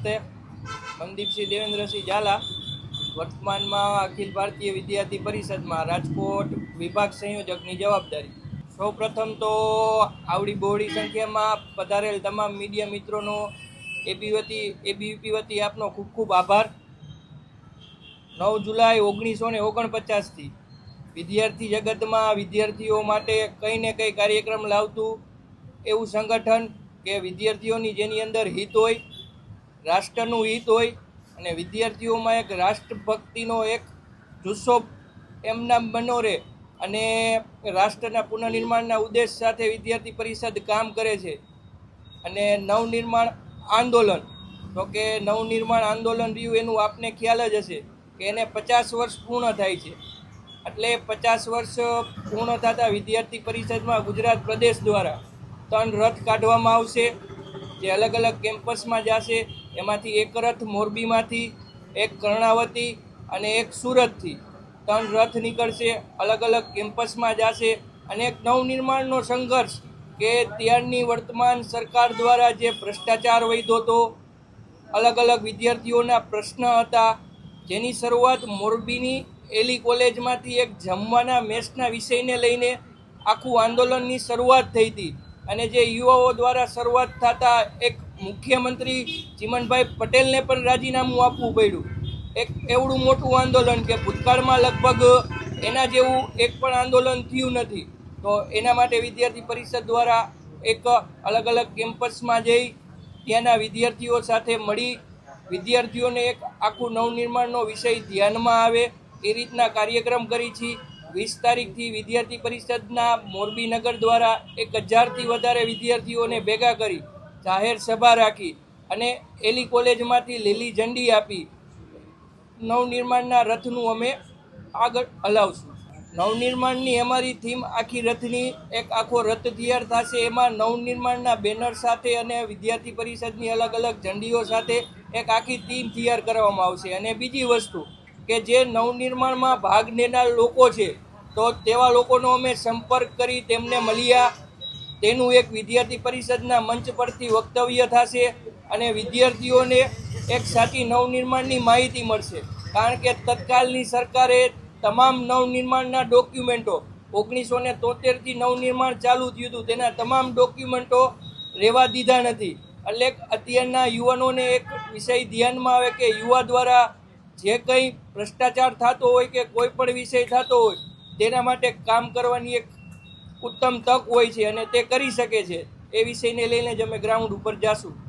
નમસ્તે, મનદીપસિંહ દેવેન્દ્રસિંહ ઝાલા, વર્તમાનમાં અખિલ ભારતીય વિદ્યાર્થી પરિષદમાં રાજકોટ વિભાગ સંયોજકની જવાબદારી। સૌપ્રથમ તો આવડી બહોળી સંખ્યામાં પધારેલ તમામ મીડિયા મિત્રોનો એબીવીપી વતી આપનો ખૂબ ખૂબ આભાર। 9 જુલાઈ 1949થી વિદ્યાર્થી જગતમાં વિદ્યાર્થીઓ માટે કંઈ ને કંઈ કાર્યક્રમ લાવતું એવું સંગઠન કે વિદ્યાર્થીઓની જેની અંદર હિત હોય, રાષ્ટ્રનું હિત હોય અને વિદ્યાર્થીઓમાં એક રાષ્ટ્રભક્તિનો એક જુસ્સો એમના બનો રહે અને રાષ્ટ્રના પુનઃનિર્માણના ઉદ્દેશ સાથે વિદ્યાર્થી પરિષદ કામ કરે છે। અને નવનિર્માણ આંદોલન તો કે નવનિર્માણ આંદોલન રહ્યું એનું આપને ખ્યાલ જ હશે કે એને 50 વર્ષ પૂર્ણ થાય છે। એટલે 50 વર્ષ પૂર્ણ થતાં વિદ્યાર્થી પરિષદમાં ગુજરાત પ્રદેશ દ્વારા 3 રથ કાઢવામાં આવશે, જે અલગ અલગ કેમ્પસમાં જશે। એમાંથી એક રથ મોરબીમાંથી, એક કર્ણાવતી અને એક સુરતથી 3 રથ નીકળશે, અલગ અલગ કેમ્પસમાં જશે અને એક નવનિર્માણનો સંઘર્ષ કે ત્યારની વર્તમાન સરકાર દ્વારા જે ભ્રષ્ટાચાર વધ્યો હતો, અલગ અલગ વિદ્યાર્થીઓના પ્રશ્ન હતા, જેની શરૂઆત મોરબીની એલી કોલેજમાંથી એક જમવાના મેસના વિષયને લઈને આખું આંદોલનની શરૂઆત થઈ હતી। અને જે યુવાઓ દ્વારા શરૂઆત થતાં એક મુખ્યમંત્રી ચીમનભાઈ પટેલને પણ રાજીનામું આપવું પડ્યું। એક એવડું મોટું આંદોલન કે ભૂતકાળમાં લગભગ એના જેવું એક પણ આંદોલન થયું નથી। તો એના માટે વિદ્યાર્થી પરિષદ દ્વારા એક અલગ અલગ કેમ્પસમાં જઈ ત્યાંના વિદ્યાર્થીઓ સાથે મળી વિદ્યાર્થીઓને એક આખું નવનિર્માણનો વિષય ધ્યાનમાં આવે એ રીતના કાર્યક્રમ કરી છે। 20 તારીખથી વિદ્યાર્થી પરિષદના મોરબી નગર દ્વારા 1000થી વધારે વિદ્યાર્થીઓને ભેગા કરી જાહેર સભા રાખી અને એલી કોલેજમાંથી લીલી ઝંડી આપી નવનિર્માણના રથનું અમે આગળ હલાવશું। નવનિર્માણની અમારી થીમ આખી રથની એક આખો રથ તૈયાર થશે, એમાં નવનિર્માણના બેનર સાથે અને વિદ્યાર્થી પરિષદની અલગ અલગ ઝંડીઓ સાથે એક આખી થીમ તૈયાર કરવામાં આવશે। અને બીજી વસ્તુ કે જે નવનિર્માણમાં ભાગ લેનાર લોકો છે તો તેવા લોકોનો અમે સંપર્ક કરી તેમને મળ્યા, તેનું એક વિદ્યાર્થી પરિષદના મંચ પરથી વક્તવ્ય થશે અને વિદ્યાર્થીઓને એક સાચી નવનિર્માણની માહિતી મળશે। કારણ કે તત્કાલની સરકારે તમામ નવનિર્માણના ડોક્યુમેન્ટો 1973થી નવનિર્માણ ચાલુ થયું હતું તેના તમામ ડોક્યુમેન્ટો રહેવા દીધા નથી। એટલે અત્યારના યુવાનોને એક વિષય ધ્યાનમાં આવે કે યુવા દ્વારા જે કંઈ ભ્રષ્ટાચાર થતો હોય કે કોઈ પણ વિષય થતો હોય તેના માટે કામ કરવાની એક ઉત્તમ તક હોય છે અને તે કરી શકે છે। એ વિષયને લઈને જ અમે ગ્રાઉન્ડ ઉપર જાશું।